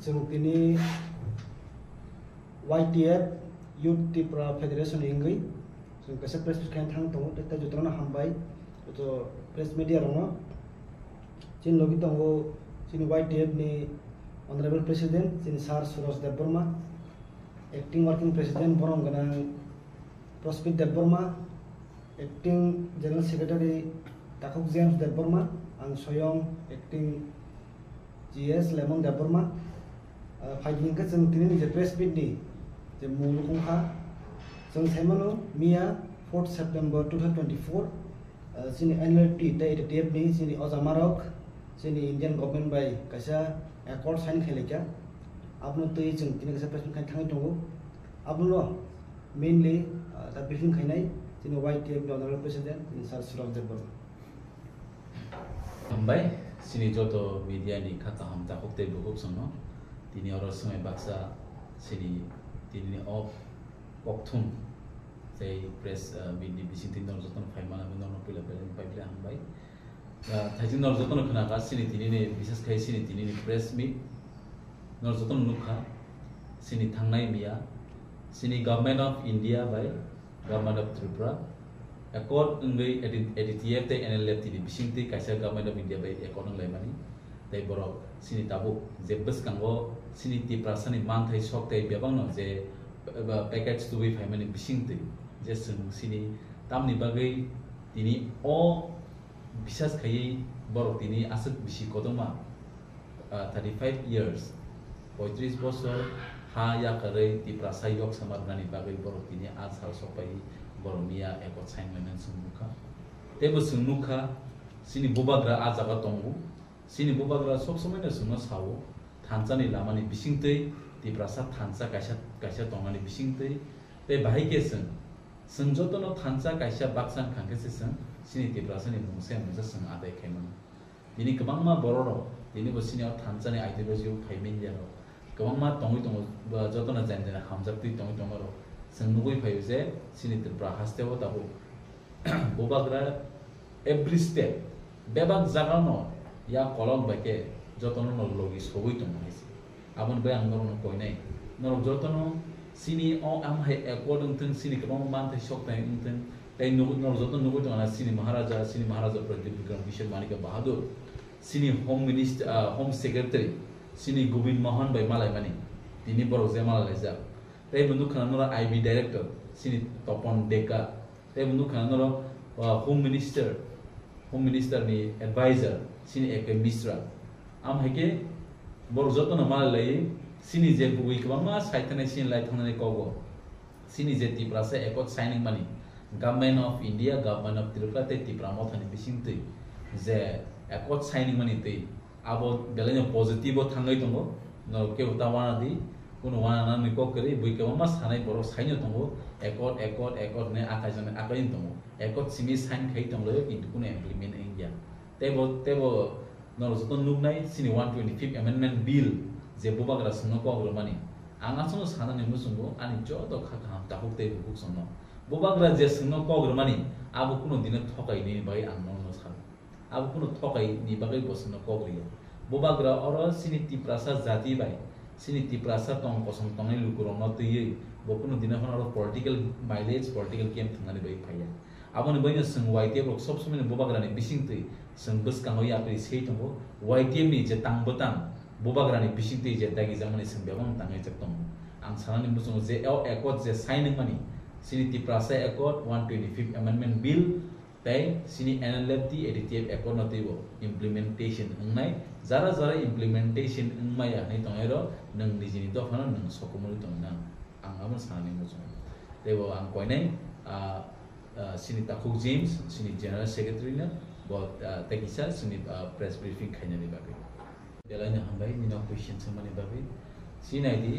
जों दिनै YTF Youth Tripura Federation इंगै जों कैसे प्रेस खान थांग दङ दा जतरना हामबाय तो प्रेस मीडिया रङ जिन लोगि दङ जिन YTF नि ऑनरेबल प्रेसिडेंट जिन सार सुरज देवबर्मा एक्टिंग वर्किंग प्रेसिडेंट बरं गना प्रस्पित Debbarma acting general secretary Takuk जेम्स देवबर्मा आं स्वयं एक्टिंग GS लेमन देवबर्मा फाइलिंग का जों दिनै जे प्रेस मीट नि जे मुलुगखा जों साइमानो मिया 4 सेप्टेम्बर 2024 जोंनि एनुअल टी YTF नि जोंनि अजामारक जोंनि इंडियन गभर्नमेंट बाय कैसा एकॉर्ड साइन खायलेका आपनो तै जों दिनै कैसा प्रेस मीट खाय थांग दङ आपनो मेनलि दा ब्रीफिंग खायनाय जोंनि YTF नि ऑनरेबल प्रेसिडेंट सर सुरज देवबर्मा हमबाय सिनि जतो मीडिया नि खाता हम ता हक्ते बुक सनो तिनी और समय बाक्सा सिनि तिनी ऑफ पक्थुम से प्रेस मीडिया बिसिं तिन जतन फाइमाना नन पिला पाइपले हमबाय थाइजिन नर जतन खना का सिनि तिनी ने विशेष खाय सिनि तिनी ने प्रेस मीट नर जतन नुखा सिनि थांनाय मिया सिनि government of India by government of Tripura accord इंगै YTF ते NLF ति बिसिंति कायसा government of India by accord लायमानि तै बरो सिनि ताबु जेबस कांगो सिनि ति प्रासानि मानथाय सक तै बेबांनो जे पैकेज टु बै फाइमानि बिसिंति जे जों सिनि तामनि बागै तिनि अ बिसास खायै बरो तिनि आसक बिसि कोदमा 35 years 35 बছर हा या करे ति प्रासा yok samargani बागै बरो तिनि आज हाल सपाय बरमिया एकॉर्ड साइन लायनानै सुमुखा तेबो सुमुखा सिनि बुबाग्रा आजागा दंगु सिनि बुबाग्रा सब समयनो सुनो सावो थानसानि लामानि बिसिंतै तिप्रासा थानसा कायसा दंगानि बिसिंतै ते बाहायके जों जतनो थानसा कायसा बाक्सान खांकेसे जों सिनि तिप्रासानि मुंसे मुंसे जों आदाय खायमोन दिनि गोबांमा बर'र दिनि बसिनियाव थानसानि आइडियोलॉजी फाइमेनलियाव गोबांमा दङै दङ जतनो जायना हामजाबति दङर जों नुबै फायो जे सिनि त्रिपुरा हास्तेव दाबो बोबाग्रा एभ्री स्टेप बेबाग जागानो या कलम बाके जतनो न लगी सबै दङ हाइसे आबन बे आं नरनो कोइनाय नर जतनो सिनि अ आम हाय एकॉर्ड थं सिनि गोबां मानथाय सकताय थं तै नर जतनो नुबै दङ सिनि महाराजा प्रदीप विक्रम विश्व मानिका बहादुर सिनि होम सेक्रेटारि सिनि गोविंद मोहन बाय मालाय मानि दिनि बर' जे मालाय जा तै बंधु खाननरा IB डायरेक्टर सिनि तपन डेका तै बंधु खाननरा होम मिनिस्टर नि एडवाइजर सिनि एके मिश्रा आम हेके बर जतन मालाय सिनि जे बुइ गोबांमा साइथनाय सिन लाइ थांनानै कगो सिनि जे तिप्रासा एकॉर्ड साइनिंग मानि government of India government of Tripura तै तिप्रा मथानि बिसिंतै जे एकॉर्ड साइनिंग मानि तै आबो बेलायनो पॉजिटिव थांगै दङ न के उतावाना दि कुनो वाना निको करी बुइके मा सानाय बर साइनो दंगो एकॉर्ड ने आकाजन आकाइन दंगो एकॉर्ड सिमि साइन खाइ दंलो किन्तु कुनो इमप्लिमेंट इंडिया तेबो नर जतन नुगनाय सिनि 125 अमेंडमेंट बिल जे बुबाग्रा सनो को मानि आंगा सनो सानानि मुसुंगो आनि जतो खाखा ताहुक ते बुक सनो बुबाग्रा जे सनो को मानि आबो कुनो दिन थकाइ नि बाय आं ननो सान आबो कुनो थकाइ नि बागै बसनो को बुबाग्रा और सिनि तिप्रासा जाति बाय सिनि तिप्रासा तंग कसम तंगै लुकुरंग तयै बकुनो दिनाफन और पॉलिटिकल माइलेज पॉलिटिकल गेम थांनानै बाय फाया आबोनो बैनो जों YTF रक सब समयनो बुबाग्रानि बिसिंतै जों बसकाङै आप्रि sei दंगो YTF नि जे तांबतां बुबाग्रानि बिसिंतै जे दागि जामनि जों बेबां ताङै जक्तम आं सानानि मुसुं जे एकॉर्ड जे साइनिं मानि सिनि तिप्रासा एकॉर्ड 125 अमेंडमेंट बिल तै सिनि NLF ति YTF एकॉर्ड नतिबो इम्प्लिमेंटेशन अंगनाय जारा इम्प्लिमेंटेशन अंगमाया नै तंगैरो नों निजिनि दफाना नों सकुमुल दंना आं आबो सानानि मुसुं देबो आं कोइनाय सिनि ताकुक जेम्स सिनि जनरल सेक्रेटारि न बहुत तगिसा सिनि प्रेस ब्रीफिंग खायनानि बागै देलायनो हामबाय निनो क्वेश्चन सोमनि बागै सिनायदि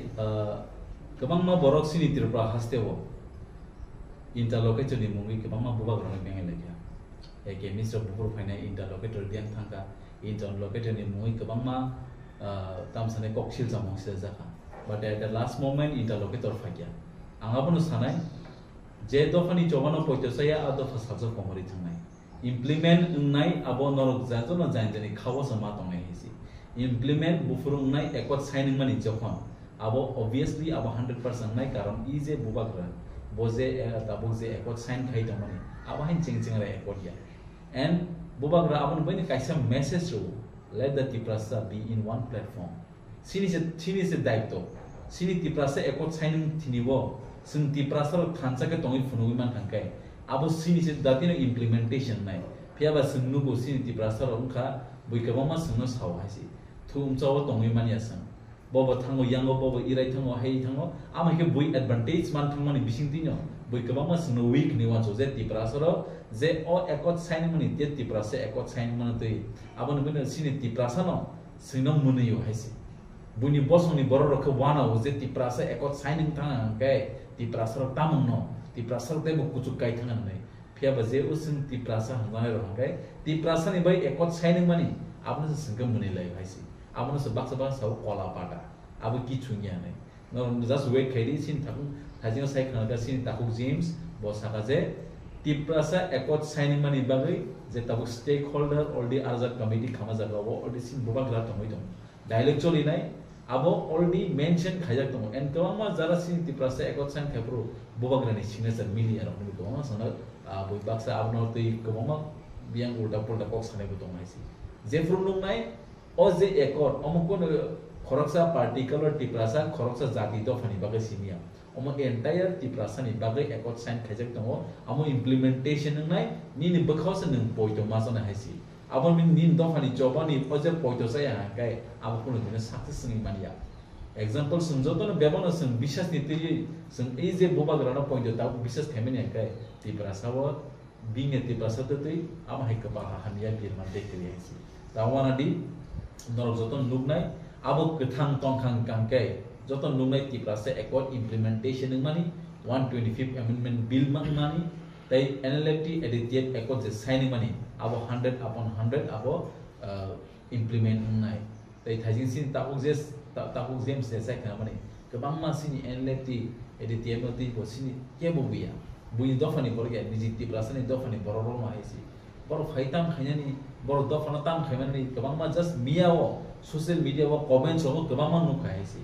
गोबांमा बरक सिनि त्रिपुरा हास्तेव इंटरलोकेटर नि मुंगै गोबांमा बुबाग्रानि बेंगाय लागिया एके मिस्टर बुबुर फायनाय इंटरलोकेटर दियां थांगा इंटरलोकेटर नि मुंगै गोबांमा तामसाने कक्सिल जामंसे जाखा but at the last moment interlocutor फागिया आंगाबोनो सानाय जे दफानि जवानो पयतसाया आदो फासाजो कमरि थांनाय इम्प्लिमेंट नाय आबो नरक जाजो न जायजनि खावो समा दंनाय हिसि implement bufurung nai ekot signing mani jokhon abo obviously abo 100% nai karon ije bubagra boje tabuk je ekot sign khai ta mani abo hin ching ra ekot ya and bubagra abon bani kaisa message ro let the tiprasa be in one platform sini se daito sini tiprasa ekot signing thinibo sing tiprasa ro thansa ke tongi phunui man thangkai abo sini se datino implementation nai phiaba singnu bo sini tiprasa ro kha buikaba ma singno saw haisi thum chaw tongi man yasang bobo thango yango bobo irai thango hei thango ama ke bui advantage man thangmani bising tinyo buikaba ma singno week ni wan so je tiprasa ro je o ekot signing mani te tiprasa ekot signing man tei abon bene sini tiprasa no singno muni yo haisi buni bosoni boro ro ke wana o je tiprasa ekot signing thang kai tiprasa ro tamung no tiprasa ro te bo kuchuk kai thangan nai phiaba je usin tiprasa hangai ro kai tiprasa ni bai ekot signing mani abon se singam muni lai haisi abon se baksa sa kola pada abu ki chunya nai no just wait kai sin thakung thajing sai khana ka sin takuk james bo saka je tiprasa ekot signing mani bagai je tabu stakeholder already arjat committee khama jaga bo already sin bobak la tomoi tom dialect choli nai abo already mention khajak tom and kama jara sin tiprasa ekot sign khapro bobak rani signature mili ar ni ko ma sana boi baksa abno tei kama biang ulta polta kok sane ko tom haisi je frunung nai o je ekot omkon khoroksa particular tiprasa khoroksa jati to phani bagai sinia omo entire tiprasa ni bagai ekot sign khajak tom amo implementation nai ni bakhaus nang poito ma sana haisi abon min nin do phani chobani oje poito sa ya kai abo kono dine success ni mania example sungjoto no bebano sung bishas ni tei sung eje boba grana poito ta bishas themeni kai tiprasa wo being a tiprasa tei ama hai kapa hania bir man dekri haisi tawana di norok joton nugnai abo kethang tongkhang kangkai joton nugnai tiprasa ekot implementation mani 125th amendment bill mani tai NLFT edit ekot je signing mani abo 100 upon 100 abo implement nai tai thajing sin takuk james se sai kana mani kebang ma sini NLFT edit mati bo sini ke bo buya bui do fani borge digiti plus ni do fani bororo ma haisi bor khaitam khainani bor do fana tam khaimani kebang ma just miawo social media wo comments ho kebang ma nu khaisi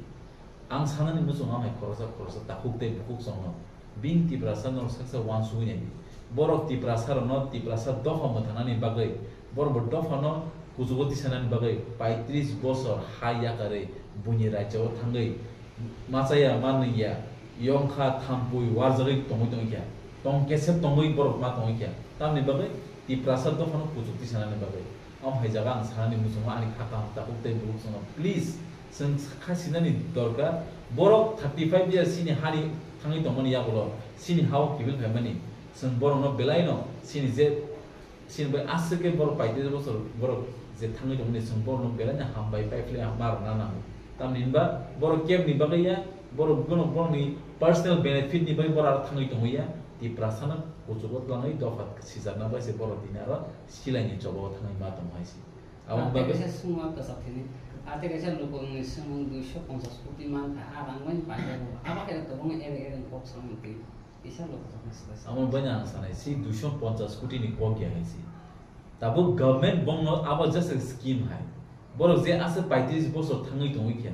ang sanani muso ma mai khorosa takuk te bukuk song bing ti prasa no saksa wan suine borok ti prasa no ti prasa do fama thanani bagai bor bor do fano kuzugoti sanani bagai 35 bosor haya kare buni rajo thangai masaya mania yongkha thampui warjari tongoi kya tong kesep tongoi borok ma tongoi kya tamni bagai ti prasa do fano kuzugoti sanani bagai am hai jaga ang sanani muso ma ani khata ta ukte bukuk song please sen khasinani dorkar borok 35 years sini hari thangai tongmani ya bolo sini haw kibil khamani sen borok no belaino sini je sini bai asake borok paite bosor borok je thangai tongmani sen borok no belanya hambai paifle amar nana tamninba borok kem ni bagaya borok gono borni personal benefit ni bai borar thangai tongya ti prasana kuchugot langai dofat sizarna bai se borok dinara silani chobo thangai ma tom haisi awang bagai semua kesakini arti kaisa lukung semung 250 kopi man arang man panjang apa kira tolong ere kok sampai bisa lo kesakini amon banyak sana si 250 kopi ni kok ya haisi tabu government bong aba just a scheme hai borok je ase 35 bosor thangai tongoi kya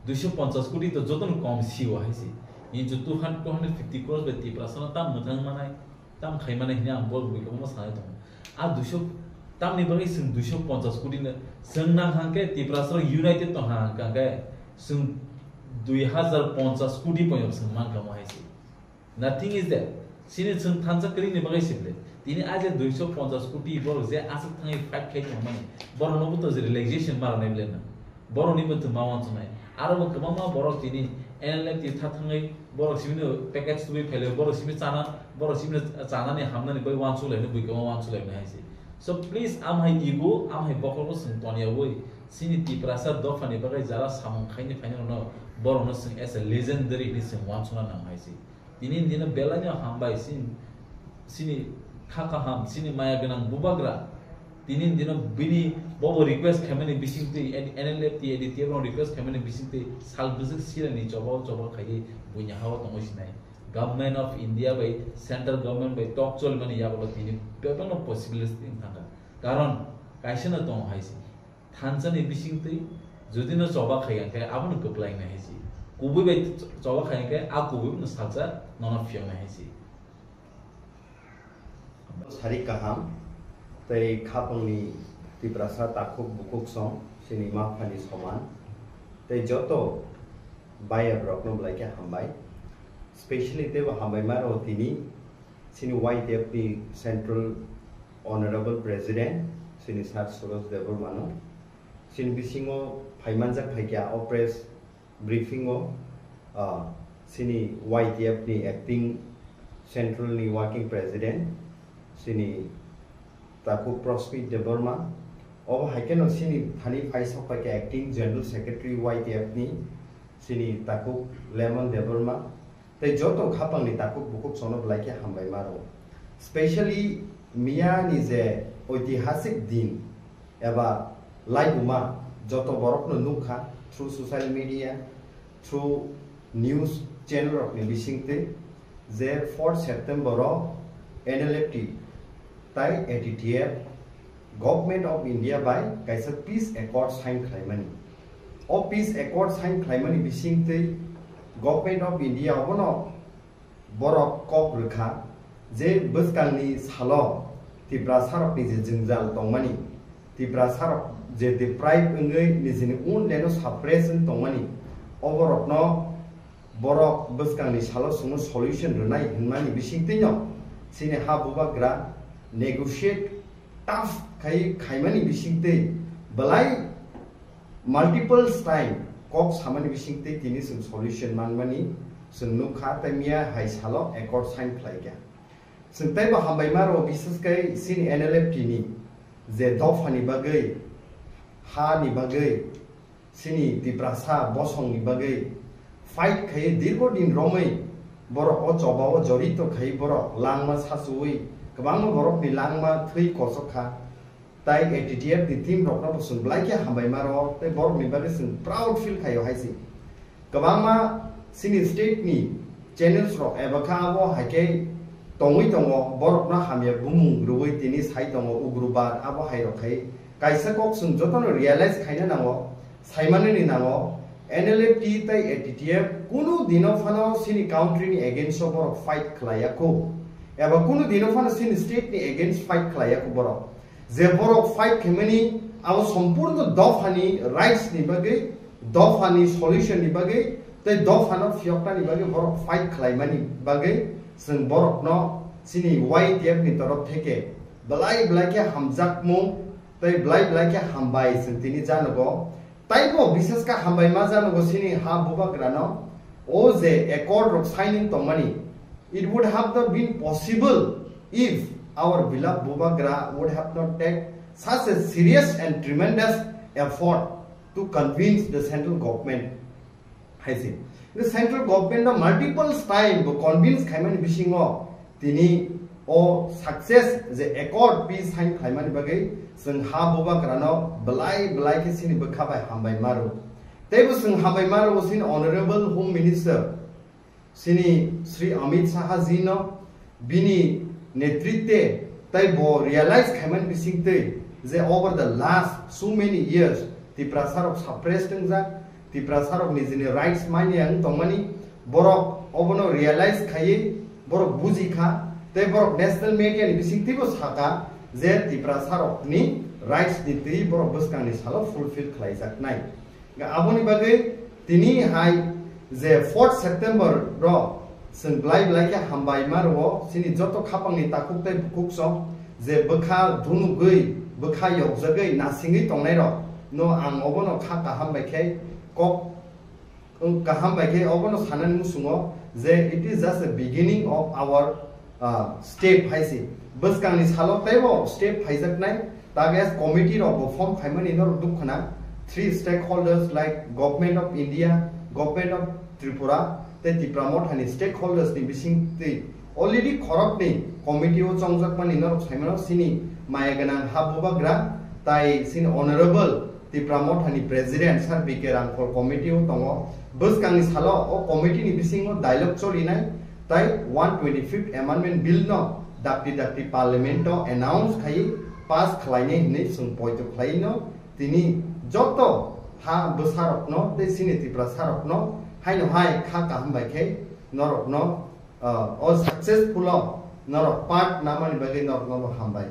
250 kopi to joton kom siwa haisi in ju 250 crores be ti prasana tam muthang manai tam khaimana hina ambol bui ko ma sana to a 200 tamni bagai sung 250 kopi na sung na hangke tiprasra united to hangke sung 2050 kopi poyo sung man kamo haisi nothing is there sini sung thansa kri ni bagai sible tini aje 250 kopi bor je asak thangai fight khai mani bor no buto je relaxation mar na blena bor ni buto mawan sunai aro kama ma bor tini NLF ti thangai bor simino package tu phele bor simi chana ni hamna ni bai wan chu le ni bui kama wan chu le na haisi so please am hai ego am hai bokolo sung tonia woi sini ti prasa do fani bagai jara samung khaini final no bor no sung as a legendary ni sung wan chuna nam haisi tini dina belanya hambai sini khaka ham sini maya ganang bubagra tini dina bini bobo request khamani bisingte NLF ti edit ro request khamani bisingte sal bizik sirani chobo khai bunya hawa tomosinai government of India by central government by talk chol mani ya bolo tini pepano possibility thanga karon kaisena tong haisi थानसानि बिसिंतै जुदि न जबा खायगांखाय आबनो गोप्लायनो हायसि कुबै बाय जबा खायगांखाय आ कुबै न सालसा नना फियावनो हायसि सारि kaham tei khapangni tiprasa takuk bukuk song sini mafani soman tei joto bayar rokno blaike hambai especially te hambai maro tini sini YTF ni Central Honorable President sini Sir Suresh Debormano sini bisingo phaimanjak phaikya o press briefing o sini YTF ni acting Central ni working president sini taku Prosper Deborma o haikeno sini thani phaisok phaikya acting General Secretary YTF ni sini taku Lemon Deborma tei joto khapang ni taku bukuk sono blaike hambai maro especially Mia ni je ঐতিহাসিক din eba laibuma joto borokno nukha through social media through news channel rok ni bisingte je 4 September ro NLFT tai ATTF Government of India by kaisa peace accord sign khlaimani o peace accord sign khlaimani bisingte Government of India obono borok kok rukha je buskangni salo tibrasarok ni je jingjal tongmani tibrasarok je deprive ngai ni jini un leno suppression tongmani oborokno borok buskangni salo sumo solution runai hinmani bisingte no sini ha bubagra negotiate tough khaimani bisingte balai multiple time kok samani bisingte tini sum solution manmani sung nukha tamia hai salo accord sign khlaigya sung taiba hambai maro bises kai sini NLFT ni je dofani bagai ha ni bagai sini tiprasa bosong ni bagai fight khai dirgo din romai borok o jobao jorito khai borok langma sasui kabang borok ni langma thui kosokha tai ATTF ni team rok na bosun blaike hambai maro tai borok ni bagai sung proud feel khayo haisi kabangma sini state ni channels rok ebakha abo haike tongui tongo borok na hamya bumung ruwi tini sai tongo ugrubad abo hairo khai kaisa kok sung jotono realize khaina nango saimane ni nango NLFT tai ATTF kunu dino phano sini country ni against borok fight khlaiako eba kunu dino phano sini state ni against fight khlaiako borok je borok fight khemani abo sampurno dofani rights ni bagai dofani solution ni bagai tai dofano fiokta ni bagai borok fight khlaimani bagai sung borok no sini YTF ni torof theke blai ke hamjak mu tai blai ke hambai sung tini janogo taibo bises ka hambai ma janogo sini ha buba grano o je accord rok signing tongmani it would have not been possible if our beloved Bubagra would have not taken such a serious and tremendous effort to convince the central government. I see. The central government no multiple times to convince Khaimani Bishingo tini o success the accord peace sign Khaimani bagai sung ha Bubagra no belai ke sini bekhabai hambai maru. Taibu sung hambai maru sini Honorable Home Minister sini Sri Amit Shah ji no bini netritwe taibo realize Khaimani Bisingte je over the last so many years the prasar of suppressed the prasar of nizini rights mani ang tongmani borok obono realize khaye borok buji kha tai borok national media ni bisingte bo saka je the prasar of ni rights ni tri borok buskang ni salo fulfill khlaijak nai ga aboni bagai tini hai je 4 September ro sung blai ke hambai maro sini joto khapang ni takuk tai bukuk so je bokha dhunu gei bokha yok jagai nasingi tongnai ro no ang obono kha kaham bai khai kok kaham bai khai obono sanan musungo je it is just a beginning of our step haisi buskang ni salo taibo step haijak nai tagas committee ro form khaimani no dukhana 3 stakeholders like Government of India, Government of Tripura te tipramot hani stakeholders ni bising te already khorok ni committee o chongjak mani nor saimano sini mayagana habubagra tai sin honorable tipramot hani president sir BK Rangkol committee o tongo buskang ni salo o committee ni bising o dialogue cholinai tai 125th amendment bill no dakti parliament o announce khai pass khlaine ne sung poito khlaino তিনি যত হা বসারকনো তে সিনি ত্রিপুরা সারকনো হাইনো হাই খা কাহামবাইকে নরকনো ও সাকসেসফুল নরক পার্ট নামানি বাগে নরক হামবাই